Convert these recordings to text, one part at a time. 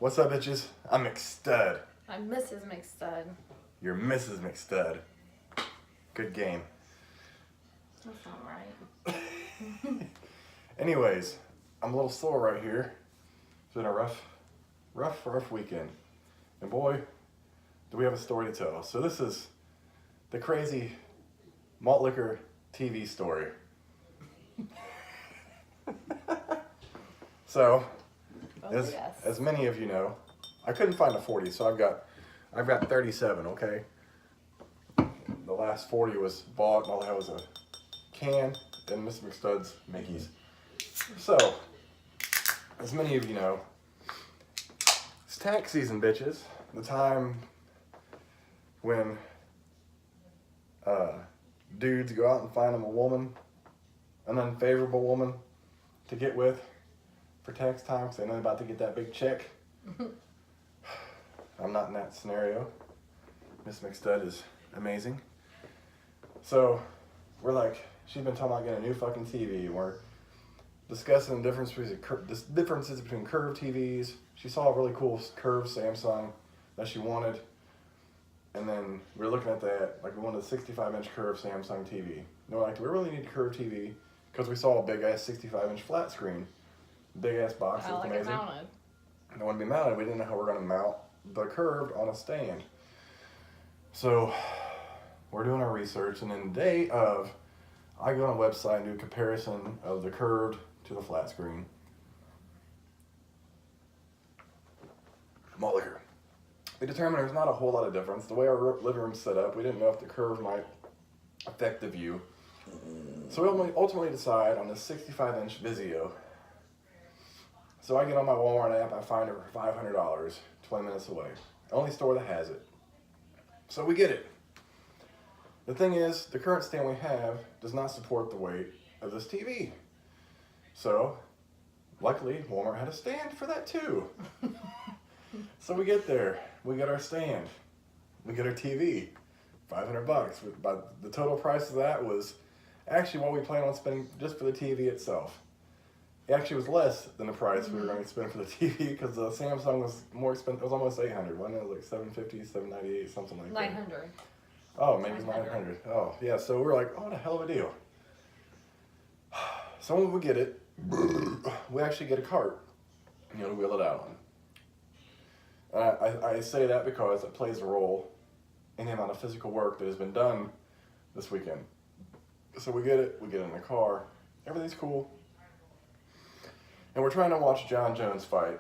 What's up, bitches? I'm McStud. I'm Mrs. McStud. You're Mrs. McStud. Good game. That's not right. Anyways, I'm a little sore right here. It's been a rough weekend. And boy, do we have a story to tell. So this is the crazy malt liquor TV story. So, as many of you know, I couldn't find a 40, so I've got 37, okay? The last 40 was bought, and all I had was a can and Miss McStud's Mickey's. So, as many of you know, it's tax season, bitches. The time when dudes go out and find them a woman, an unfavorable woman to get with for tax time because they know they're about to get that big check. I'm not in that scenario. Miss McStud is amazing. So we're like, she's been talking about getting a new fucking TV. We're discussing the differences between curved TVs. She saw a really cool curved Samsung that she wanted. And then we were looking at that, like we wanted a 65-inch curved Samsung TV. And we're like, do we really need a curved TV? Because we saw a big-ass 65-inch flat screen. Big-ass box, it was amazing. Mounted. They want to be mounted. We didn't know how we were going to mount the curved on a stand. So we're doing our research, and then the day of, I go on a website and do a comparison of the curved to the flat screen. Malt liquor. We determined there's not a whole lot of difference. The way our living room's set up, we didn't know if the curve might affect the view. So we ultimately decide on this 65-inch Vizio. So I get on my Walmart app, I find it for $500, 20 minutes away. Only store that has it. So we get it. The thing is, the current stand we have does not support the weight of this TV. So, luckily, Walmart had a stand for that too. So we get there, we get our stand, we get our TV, $500. But the total price of that was actually what we planned on spending just for the TV itself. It actually was less than the price we were going to spend for the TV because the Samsung was more expensive. It was almost $800, wasn't it? It was like $750, $798, something like that. 900. Oh, maybe it's 900. Oh, yeah. So we're like, oh, what a hell of a deal. So when we get it, we actually get a cart, to wheel it out on. I say that because it plays a role in the amount of physical work that has been done this weekend. So we get it in the car, everything's cool. And we're trying to watch John Jones fight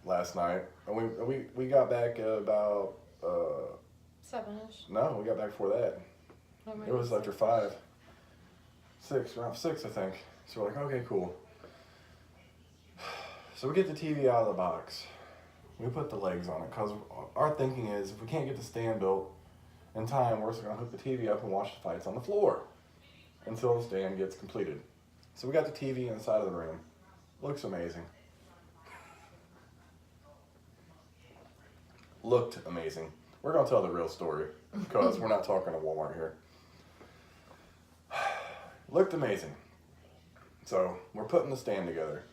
last night. And we got back about... 7-ish. No, we got back before that. It was after 5. 6, around 6, I think. So we're like, okay, cool. So we get the TV out of the box. We put the legs on it because our thinking is if we can't get the stand built in time, we're just going to hook the TV up and watch the fights on the floor until the stand gets completed. So we got the TV inside of the room. Looks amazing. Looked amazing. We're going to tell the real story because we're not talking to Walmart here. Looked amazing. So we're putting the stand together.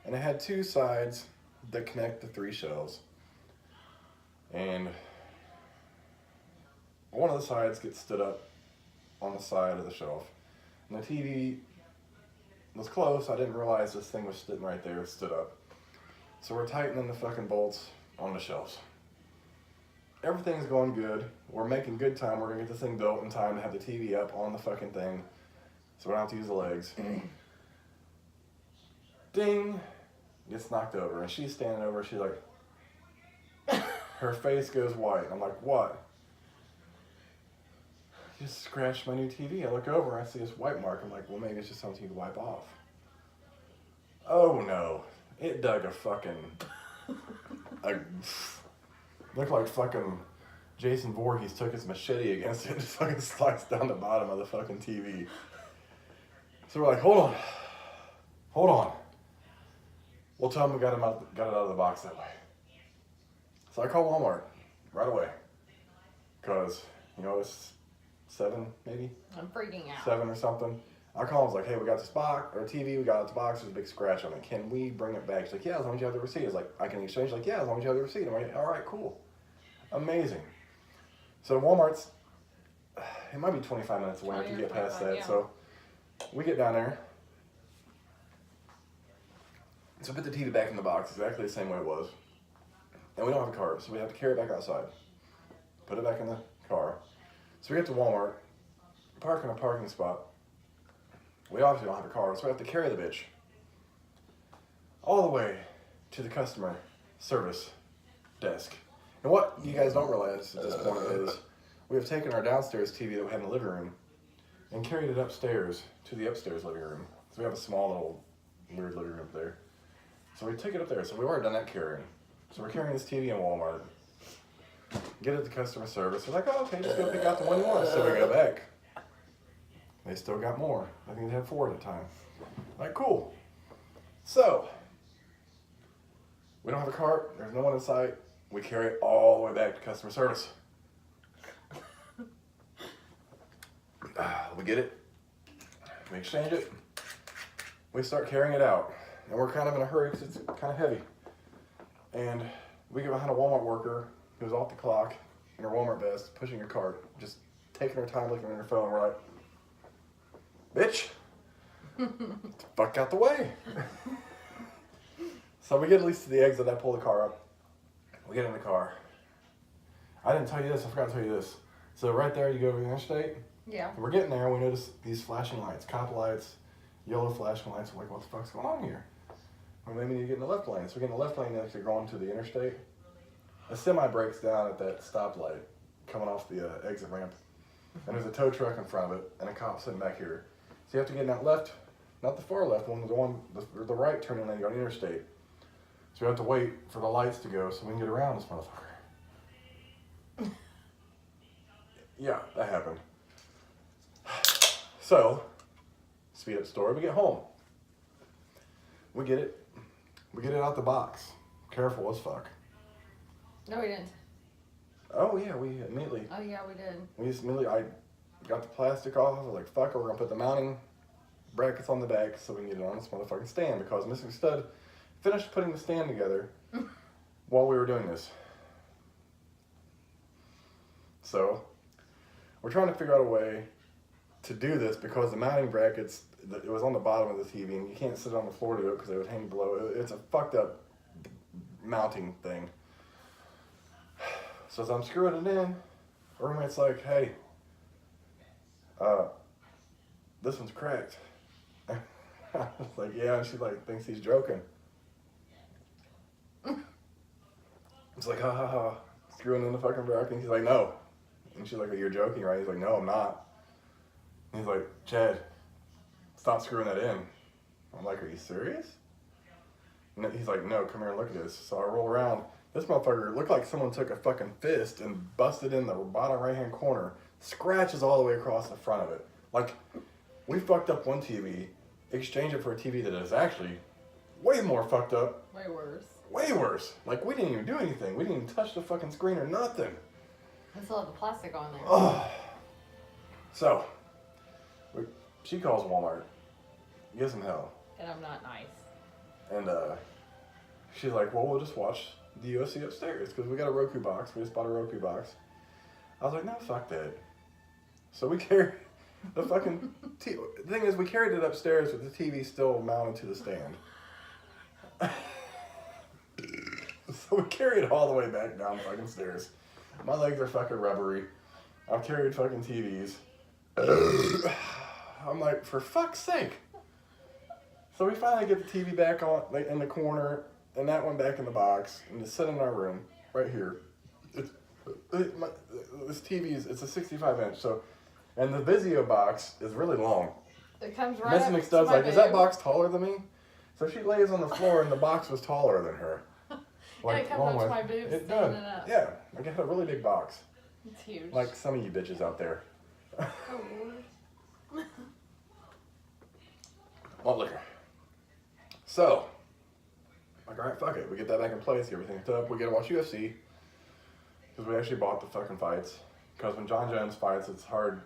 And it had 2 sides that connect the 3 shelves. And one of the sides gets stood up on the side of the shelf. And the TV was close. I didn't realize this thing was sitting right there, stood up. So we're tightening the fucking bolts on the shelves. Everything's going good. We're making good time. We're gonna get this thing built in time to have the TV up on the fucking thing, so we don't have to use the legs. Ding! Gets knocked over, and she's standing over. She's like, her face goes white. I'm like, what? You just scratched my new TV. I look over, I see this white mark. I'm like, well, maybe it's just something you can wipe off. Oh no! It dug a fucking. Looked like fucking Jason Voorhees took his machete against it and just fucking sliced down the bottom of the fucking TV. So we're like, hold on. We'll tell them we got it out of the box that way. So I call Walmart right away. Because, it's 7 maybe? I'm freaking out. 7 or something. I call him, like, hey, we got this box, or TV, we got this box, there's a big scratch on it. Can we bring it back? She's like, yeah, as long as you have the receipt. It's like, I can exchange? Like, yeah, as long as you have the receipt. I'm like, all right, cool. Amazing. So Walmart's, it might be 25 minutes away. I can get past that. Yeah. So we get down there. So put the TV back in the box exactly the same way it was. And we don't have a car, so we have to carry it back outside. Put it back in the car. So we get to Walmart, park in a parking spot. We obviously don't have a car, so we have to carry the bitch all the way to the customer service desk. And what you guys don't realize at this point is we have taken our downstairs TV that we had in the living room and carried it upstairs to the upstairs living room. So we have a small little weird living room up there. So we took it up there. So we've already done that carrying. So we're carrying this TV in Walmart. Get it to customer service. They're like, oh, okay, just go pick out the one you want. So we go back. They still got more. I think they had 4 at a time. Like, cool. So, we don't have a cart. There's no one in sight. We carry it all the way back to customer service. We get it. We exchange it. We start carrying it out. And we're kind of in a hurry because it's kind of heavy. And we get behind a Walmart worker who's off the clock in her Walmart vest, pushing a cart, just taking her time looking at her phone. We're like, bitch, fuck out the way. So we get at least to the exit. I pull the car up. We get in the car. I didn't tell you this. I forgot to tell you this. So right there, you go over the interstate. Yeah. We're getting there. We notice these flashing lights, cop lights, yellow flashing lights. We're like, what the fuck's going on here? Well, maybe we need to get in the left lane. So we get in the left lane next to going to the interstate. A semi breaks down at that stoplight coming off the exit ramp. And there's a tow truck in front of it and a cop sitting back here. So you have to get in that left, not the far left one, the right turning lane on the interstate. So we have to wait for the lights to go so we can get around this motherfucker. Yeah, that happened. So, speed up story, we get home. We get it out the box. Careful as fuck. No, we didn't. Oh yeah, we immediately. Oh yeah, we did. We just immediately, I got the plastic off. I was like, fuck it, we're gonna put the mounting brackets on the back so we can get it on this motherfucking stand because Mr. Stud finished putting the stand together while we were doing this. So, we're trying to figure out a way to do this because the mounting brackets, it was on the bottom of the TV and you can't sit on the floor to do it because they would hang below. It's a fucked up mounting thing. So as I'm screwing it in, her roommate's like, hey, this one's cracked. I was like, yeah, and she like thinks he's joking. It's like, ha ha ha, screwing in the fucking bracket. And he's like, no. And she's like, oh, you're joking, right? He's like, no, I'm not. And he's like, Chad, stop screwing that in. I'm like, are you serious? And he's like, no, come here and look at this. So I roll around. This motherfucker looked like someone took a fucking fist and busted in the bottom right-hand corner. Scratches all the way across the front of it. Like, we fucked up one TV, exchanged it for a TV that is actually way more fucked up. Way worse. Way worse. Like, we didn't even do anything. We didn't even touch the fucking screen or nothing. I still have the plastic on there. Oh. So, she calls Walmart. Gives them hell. And I'm not nice. And she's like, well, we'll just watch the UFC upstairs because we got a Roku box. We just bought a Roku box. I was like, no, fuck that. So we carried the fucking the thing is, we carried it upstairs with the TV still mounted to the stand. So we carried it all the way back down the fucking stairs. My legs are fucking rubbery. I've carried fucking TVs. I'm like, for fuck's sake. So we finally get the TV back on, like, in the corner, and that one back in the box, and just sit in our room, right here. This TV it's a 65 inch, so, and the Vizio box is really long. It comes right Missy up McStud's to my like, is that bed. box taller than me? So she lays on the floor, and the box was taller than her. And it comes up to my boobs It standing does. up. Yeah, like it had a really big box. It's huge. Like some of you bitches out there. Oh, Lord. Malt liquor. So, like, alright, fuck it. We get that back in place, get everything hooked up. We get to watch UFC. Because we actually bought the fucking fights. Because when John Jones fights, it's hard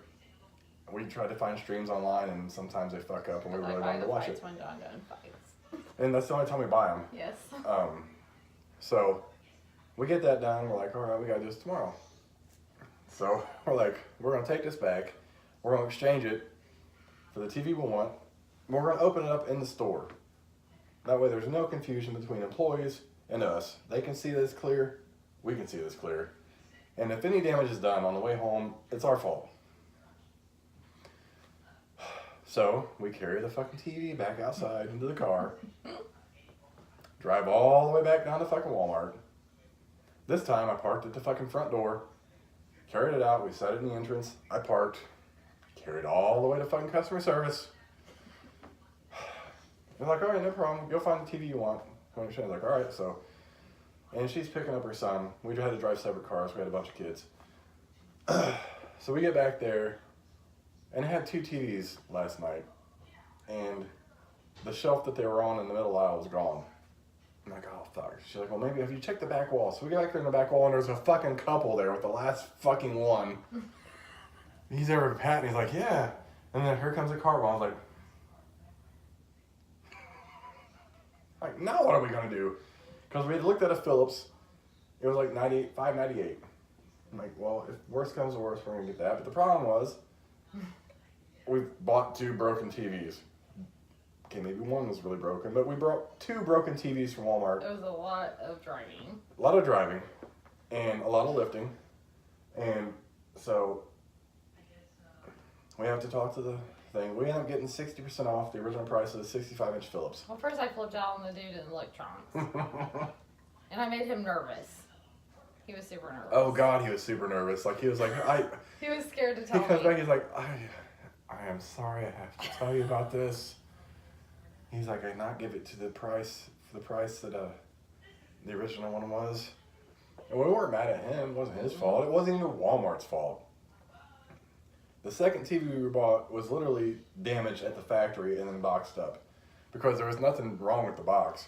we try to find streams online, and sometimes they fuck up, and we really wanted to watch it. When John Gunn fights. And that's the only time we buy them. Yes. So we get that done. We're like, all right, we gotta do this tomorrow. So we're like, we're gonna take this back. We're gonna exchange it for the TV we want. And we're gonna open it up in the store. That way, there's no confusion between employees and us. They can see this clear. We can see this clear. And if any damage is done on the way home, it's our fault. So we carry the fucking TV back outside into the car. Drive all the way back down to fucking Walmart. This time I parked at the fucking front door. Carried it out. We set it in the entrance. I parked. Carried all the way to fucking customer service. They're like, all right, no problem. Go find the TV you want. I was like, all right, so. And she's picking up her son. We had to drive separate cars. We had a bunch of kids. So we get back there, and it had 2 TVs last night. And the shelf that they were on in the middle aisle was gone. I'm like, oh, fuck. She's like, well, maybe have you checked the back wall? So we get back there in the back wall, and there's a fucking couple there with the last fucking one. He's there with Pat, and he's like, yeah. And then here comes the car. I was like, now what are we going to do? Because we had looked at a Philips. It was like $5.98. I'm like, well, if worse comes to worse, we're going to get that. But the problem was, we bought 2 broken TVs. Okay, maybe one was really broken, but we brought 2 broken TVs from Walmart. It was a lot of driving. A lot of driving, and a lot of lifting. And so, we have to talk to the thing. We end up getting 60% off the original price of the 65-inch Philips. Well, first I flipped out on the dude in electronics. And I made him nervous. He was super nervous. Oh, God, he was super nervous. Like, he was like, He was scared to tell me. He comes back, he's like, I am sorry I have to tell you about this. He's like, I not give it to the price that the original one was. And we weren't mad at him. It wasn't his fault. It wasn't even Walmart's fault. The second TV we bought was literally damaged at the factory and then boxed up because there was nothing wrong with the box.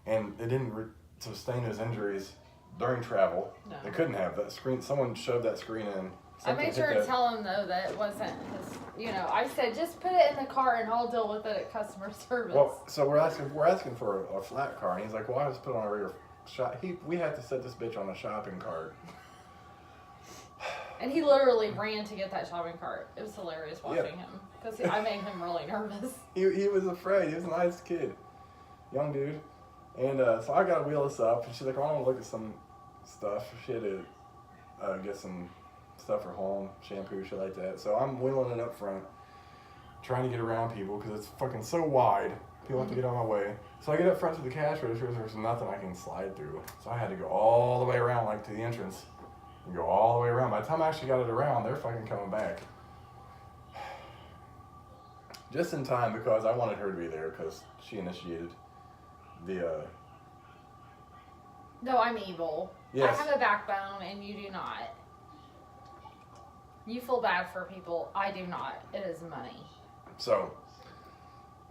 And it didn't sustain his injuries during travel. No. They couldn't have that screen. Someone shoved that screen in. I made sure to tell him, though, that it wasn't his, I said, just put it in the car and I'll deal with it at customer service. Well, so we're asking for a flat car, and he's like, well, I just put it on a regular shop. We had to set this bitch on a shopping cart. And he literally ran to get that shopping cart. It was hilarious watching him. Because I made him really nervous. He was afraid. He was a nice kid. Young dude. And so I got to wheel this up. And she's like, well, I want to look at some stuff. She had to get some stuff for home, shampoo, shit like that. So I'm wheeling it up front, trying to get around people because it's fucking so wide. People have to get on my way. So I get up front to the cash register. There's nothing I can slide through. So I had to go all the way around, like to the entrance. And go all the way around. By the time I actually got it around, they're fucking coming back. Just in time because I wanted her to be there because she initiated the... No, I'm evil. Yes. I have a backbone and you do not. You feel bad for people. I do not. It is money. So,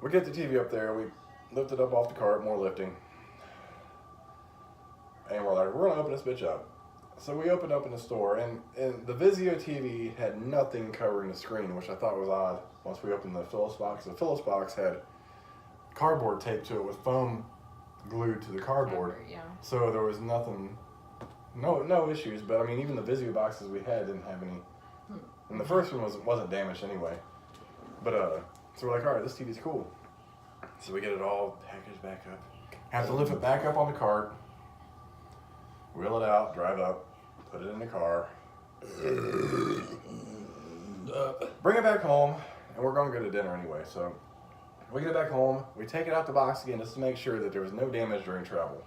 we get the TV up there. We lift it up off the cart, more lifting. And we're like, we're going to open this bitch up. So we opened up in the store, and the Vizio TV had nothing covering the screen, which I thought was odd once we opened the Philips box. The Philips box had cardboard taped to it with foam glued to the cardboard. Yeah. So there was nothing, no issues, but I mean, even the Vizio boxes we had didn't have any. And the first one wasn't damaged anyway. But, so we're like, all right, this TV's cool. So we get it all packaged back up. Have to lift it back up on the cart, wheel it out, drive up, put it in the car, bring it back home, and we're going to go to dinner anyway. So we get it back home, we take it out the box again just to make sure that there was no damage during travel.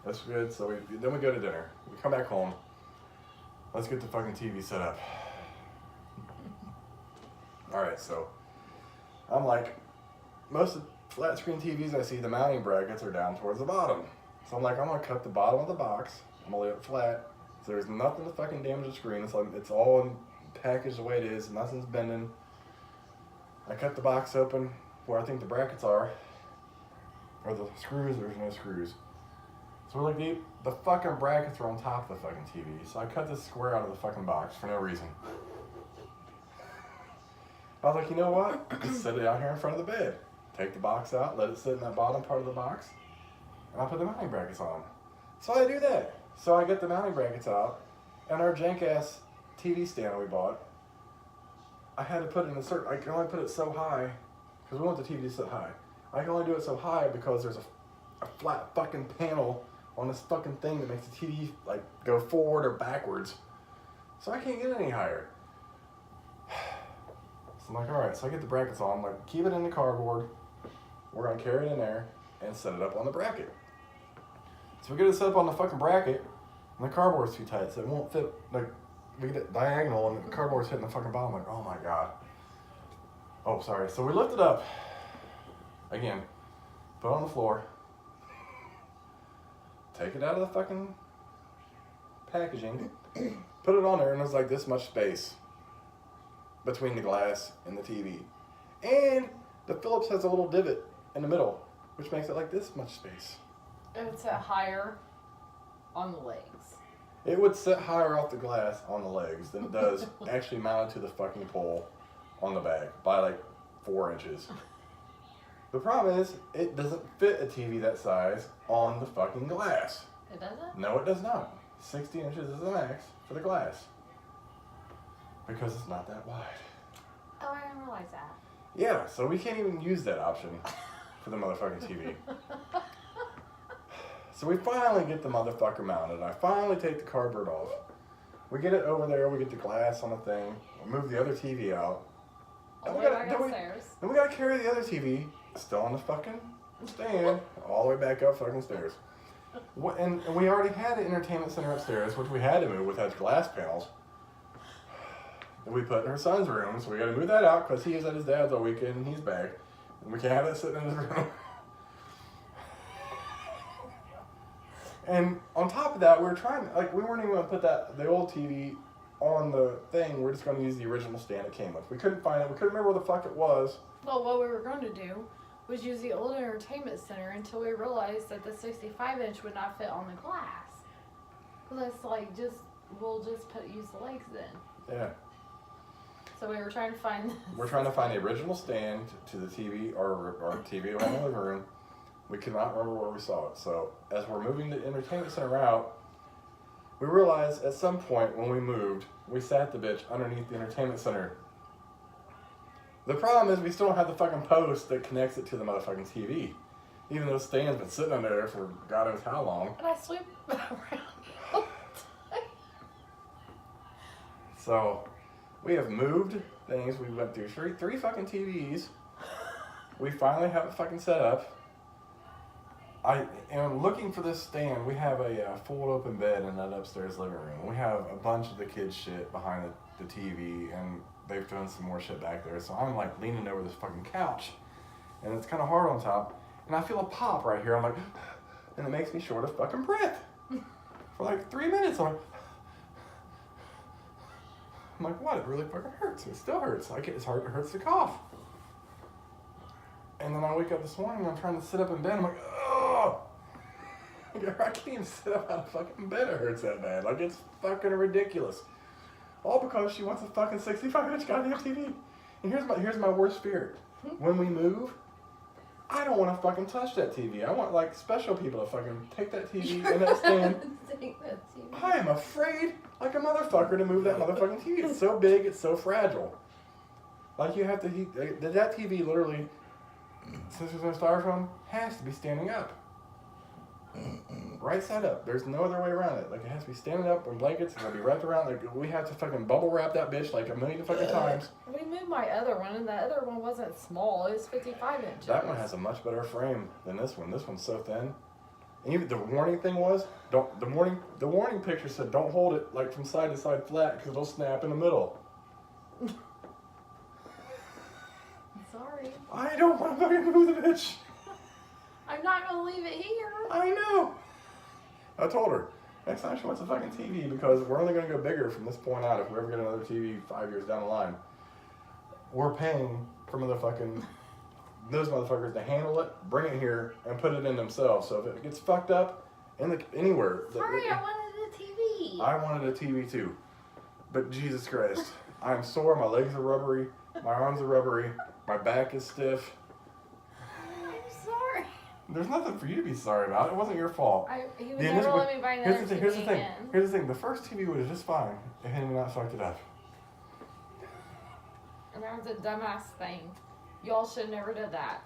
That's good. So then we go to dinner. We come back home. Let's get the fucking TV set up. Alright, so I'm like, most of the flat screen TVs I see, the mounting brackets are down towards the bottom. So I'm like, I'm going to cut the bottom of the box. I'm going to leave it flat. So there's nothing to fucking damage the screen. It's all packaged the way it is. Nothing's bending. I cut the box open where I think the brackets are. Or the screws, there's no screws. So we're like, the fucking brackets are on top of the fucking TV. So I cut this square out of the fucking box for no reason. I was like, you know what? Just set it out here in front of the bed. Take the box out, let it sit in that bottom part of the box, and I put the mounting brackets on. So I do that. So I get the mounting brackets out, and our jank-ass TV stand we bought, I had to put it in a certain, I can only put it so high, because we want the TV to sit high. I can only do it so high because there's a flat fucking panel on this fucking thing that makes the TV like go forward or backwards. So I can't get it any higher. So I'm like, alright, so I get the brackets on, I'm like, keep it in the cardboard. We're gonna carry it in there and set it up on the bracket. So we get it set up on the fucking bracket, and the cardboard's too tight, so it won't fit. Like, we get it diagonal, and the cardboard's hitting the fucking bottom. Like, oh my god. Oh, sorry. So we lift it up. Again, put it on the floor. Take it out of the fucking packaging. Put it on there, and there's like this much space between the glass and the TV. And the Phillips has a little divot in the middle, which makes it like this much space. It would sit higher on the legs. It would sit higher off the glass on the legs than it does actually mounted to the fucking pole on the back by like 4 inches. The problem is, it doesn't fit a TV that size on the fucking glass. It doesn't? No, it does not. 60 inches is the max for the glass. Because it's not that wide. Oh, I didn't realize that. Yeah, so we can't even use that option for the motherfucking TV. So we finally get the motherfucker mounted. I finally take the cardboard off. We get it over there, we get the glass on the thing, we move the other TV out. All the way back upstairs. Then we gotta carry the other TV, still on the fucking stand, all the way back up fucking stairs. And we already had the entertainment center upstairs, which we had to move with those glass panels. That we put in her son's room, so we gotta move that out because he is at his dad's all weekend and he's back. And we can't have that sitting in his room. And on top of that, we weren't even gonna put the old TV on the thing. We're just gonna use the original stand it came with. We couldn't find it. We couldn't remember where the fuck it was. Well, what we were going to do was use the old entertainment center until we realized that the 65-inch would not fit on the glass. Because it's like, we'll just use the legs then. Yeah. So we were trying to find. We're trying to find the original stand to the TV or TV in the living room. We could not remember where we saw it. So as we're moving the entertainment center out, we realized at some point when we moved, we sat the bitch underneath the entertainment center. The problem is we still don't have the fucking post that connects it to the motherfucking TV. Even though the stand's been sitting under there for God knows how long. And I sweep around. So we have moved things. We went through three fucking TVs. We finally have it fucking set up. I am looking for this stand. We have a full open bed in that upstairs living room. We have a bunch of the kids' shit behind the TV, and they've thrown some more shit back there. So I'm like leaning over this fucking couch, and it's kind of hard on top, and I feel a pop right here. I'm like, and it makes me short of fucking breath for like 3 minutes. I'm like, what? It really fucking hurts. It still hurts. Like it hurts to cough. And then I wake up this morning and I'm trying to sit up in bed. I'm like, oh, I can't even sit up out of fucking bed. It hurts that bad. Like it's fucking ridiculous. All because she wants a fucking 65-inch goddamn TV. And here's my worst fear. When we move, I don't want to fucking touch that TV. I want like special people to fucking take that TV and that stand. I am afraid like a motherfucker to move that motherfucking TV. It's so big, it's so fragile. Like you have to heat that TV literally, since it's in styrofoam, has to be standing up. Right side up. There's no other way around it. Like it has to be standing up with blankets and it'll be wrapped around. Like we have to fucking bubble wrap that bitch like a million fucking times. We moved my other one, and the other one wasn't small. It was 55 inches. That one has a much better frame than this one. This one's so thin. And even the warning thing was, the warning picture said don't hold it like from side to side flat because it'll snap in the middle. Sorry. I don't want to fucking move the bitch. I'm not gonna leave it here. I know. I told her next time she wants a fucking TV because we're only gonna go bigger from this point out. If we ever get another TV 5 years down the line, we're paying for those motherfuckers to handle it, bring it here, and put it in themselves. So if it gets fucked up anywhere, Sorry, I wanted a TV. I wanted a TV too, but Jesus Christ, I'm sore. My legs are rubbery. My arms are rubbery. My back is stiff. I'm sorry. There's nothing for you to be sorry about. It wasn't your fault. He would never let me buy another TV Here's the thing. again. Here's the thing. The first TV was just fine. It had not fucked it up. And that was a dumbass thing. Y'all should have never did that.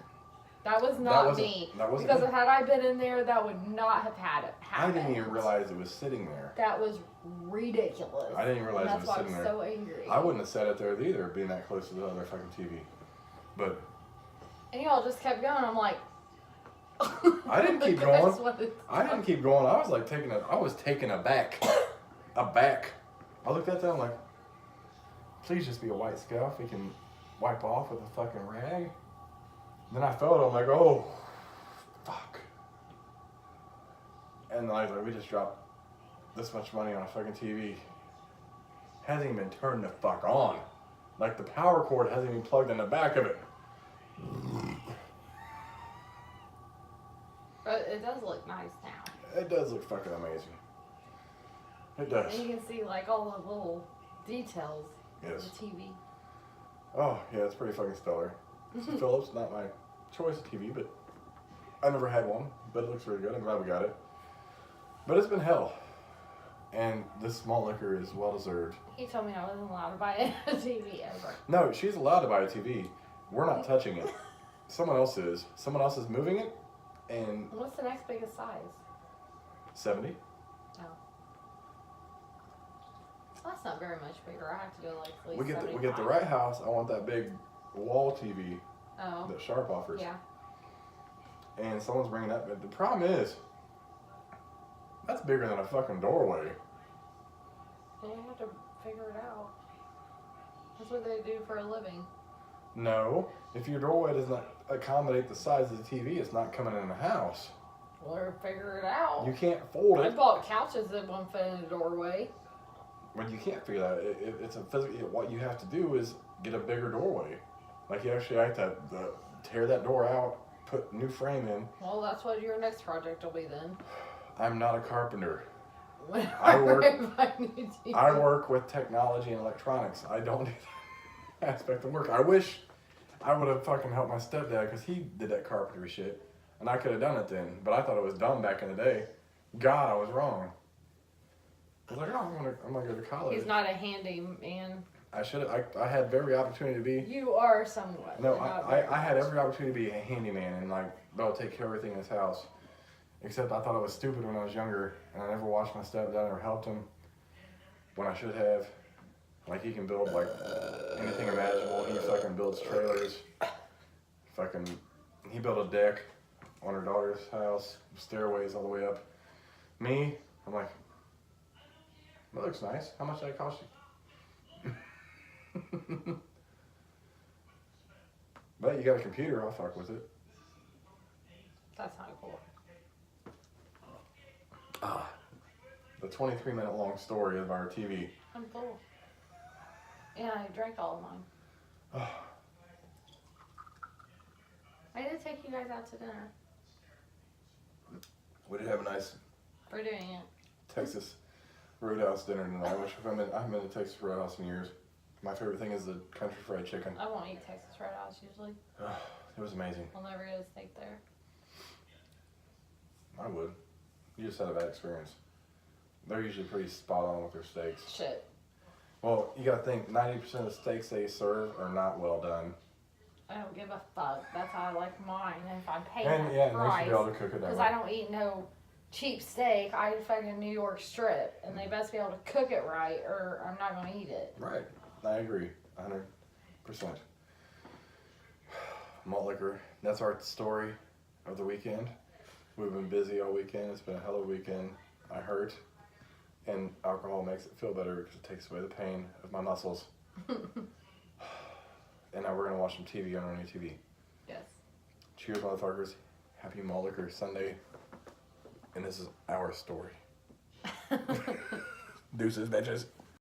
That was not me. That wasn't because me. had I been in there, that would not have had it I happen. didn't even realize it was sitting there. That was ridiculous. I didn't even realize and it was sitting that's there. why I'm so angry. I wouldn't have sat it there either, being that close to the other fucking TV. But and y'all just kept going. I'm like, I didn't keep going. I didn't keep going. I was like I was taken aback. Aback. I looked at that, I'm like, please just be a white scuff we can wipe off with a fucking rag. Then I felt it, I'm like, oh, fuck. And I was like, we just dropped this much money on a fucking TV. Hasn't even been turned the fuck on. Like the power cord hasn't even plugged in the back of it. But it does look nice now. It does look fucking amazing. It does. And you can see like all the little details Yes. of the TV. Oh, yeah, it's pretty fucking stellar. Philips, not my choice of TV, but I never had one. But it looks really good. I'm glad we got it. But it's been hell. And this malt liquor is well deserved. He told me I wasn't allowed to buy a TV ever. No, she's allowed to buy a TV. We're not touching it. Someone else is. Someone else is moving it. And What's the next biggest size? 70. Oh. That's not very much bigger. I have to go like at least We get the 75. right house. I want that big wall TV Oh. that Sharp offers. Yeah. And someone's bringing that. But the problem is, that's bigger than a fucking doorway. And you have to figure it out. That's what they do for a living. No, if your doorway does not accommodate the size of the TV, it's not coming in the house. Well, or figure it out. You can't fold I it. bought couches that won't fit in a doorway. But you can't figure that out. It's a physical. What you have to do is get a bigger doorway. Like you actually have to tear that door out, put new frame in. Well, that's what your next project will be then. I'm not a carpenter. I I work with technology and electronics. I don't do that aspect of work. I wish I would have fucking helped my stepdad because he did that carpentry shit. And I could have done it then. But I thought it was dumb back in the day. God, I was wrong. I was like, oh, I'm gonna go to college. He's not a handyman. I should have. I had every opportunity to be. You are somewhat. No, but not I very had much. every opportunity to be a handyman and like, they'll take care of everything in his house. Except I thought I was stupid when I was younger, and I never watched my stepdad or helped him when I should have. Like he can build like anything imaginable. He fucking builds trailers. Fucking, he built a deck on her daughter's house, stairways all the way up. Me, I'm like, that looks nice. How much did that cost you? But you got a computer, I'll fuck with it. That's not cool. The 23-minute long story of our TV. I'm full. And I drank all of mine. I did take you guys out to dinner. We did have a nice We're doing it. Texas Roadhouse dinner tonight, which I haven't been to Texas Roadhouse in years. My favorite thing is the country fried chicken. I won't eat Texas Roadhouse usually. It was amazing. I'll never get a steak there. I would. You just had a bad experience. They're usually pretty spot on with their steaks. Shit. Well, you gotta think, 90% of the steaks they serve are not well done. I don't give a fuck. That's how I like mine. And if I'm paying And that yeah, and they price, should be able to cook it that because way. I don't eat no cheap steak. I eat fucking New York strip, and they best be able to cook it right, or I'm not gonna eat it. Right. I agree. 100%. Malt liquor. That's our story of the weekend. We've been busy all weekend. It's been a hell of a weekend. I hurt. And alcohol makes it feel better because it takes away the pain of my muscles. And now we're going to watch some TV on our new TV. Yes. Cheers, motherfuckers. Happy Malt Liquor Sunday. And this is our story. Deuces, bitches.